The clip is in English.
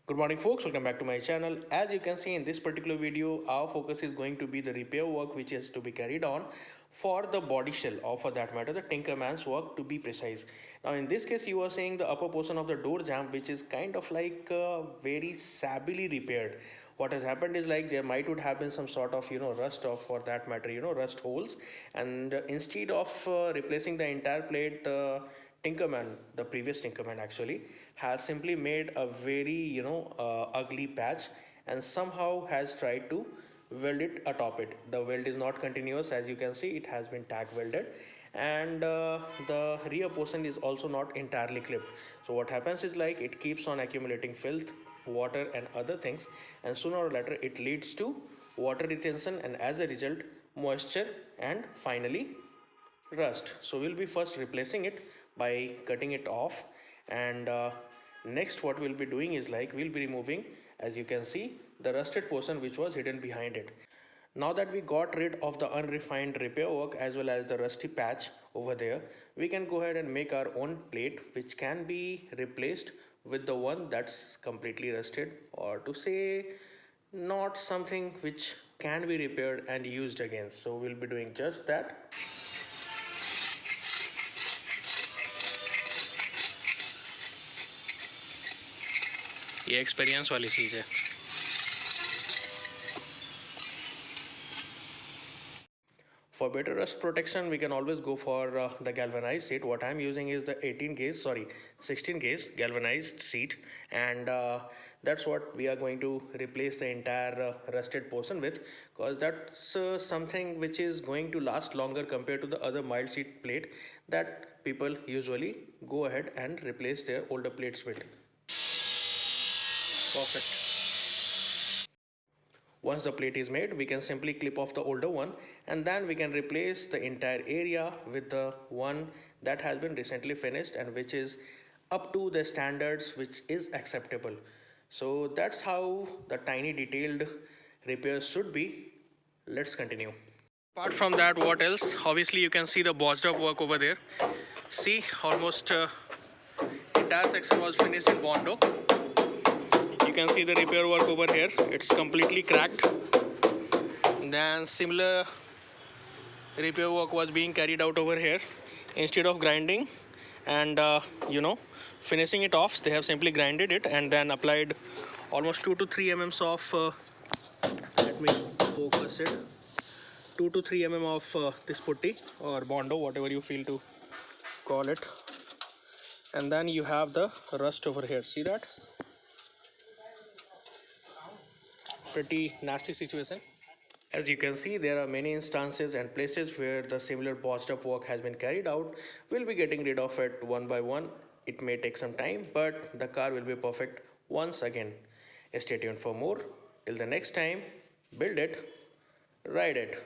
Good morning folks, welcome back to my channel. As you can see in this particular video, our focus is going to be the repair work which is to be carried on for the body shell, or for that matter the tinkerman's work to be precise. Now in this case you are seeing the upper portion of the door jamb, which is kind of like very sabbily repaired. What has happened is like there might would have been some sort of rust, or for that matter rust holes, and instead of replacing the entire plate, Tinkerman, the previous Tinkerman actually, has simply made a very ugly patch, and somehow has tried to weld it atop it. The weld is not continuous, as you can see it has been tack welded, and the rear portion is also not entirely clipped. So what happens is like it keeps on accumulating filth, water and other things, and sooner or later it leads to water retention, and as a result moisture, and finally rust. So we'll be first replacing it by cutting it off, and next what we'll be doing is like we'll be removing, as you can see, the rusted portion which was hidden behind it. Now that we got rid of the unrefined repair work as well as the rusty patch over there, we can go ahead and make our own plate, which can be replaced with the one that's completely rusted, or to say not something which can be repaired and used again. So we'll be doing just that. ये experience वाली चीज़ है. For better rust protection, we can always go for the galvanized seat. What I'm using is the 16 gauge galvanized seat, and that's what we are going to replace the entire rusted portion with, because that's something which is going to last longer compared to the other mild seat plate that people usually go ahead and replace their older plates with. Perfect. Once the plate is made, we can simply clip off the older one, and then we can replace the entire area with the one that has been recently finished and which is up to the standards which is acceptable. So that's how the tiny detailed repairs should be. Let's continue. Apart from that, what else? Obviously you can see the botched up work over there. See, almost entire section was finished in Bondo. You can see the repair work over here, it's completely cracked. Then similar repair work was being carried out over here. Instead of grinding and finishing it off, they have simply grinded it and then applied almost 2 to 3 mm of let me focus it, 2 to 3 mm of this putty or Bondo, whatever you feel to call it. And then you have the rust over here. See that? Pretty nasty situation. As you can see, there are many instances and places where the similar botched up work has been carried out. We'll be getting rid of it one by one. It may take some time, but the car will be perfect once again. Stay tuned for more. Till the next time, build it, ride it.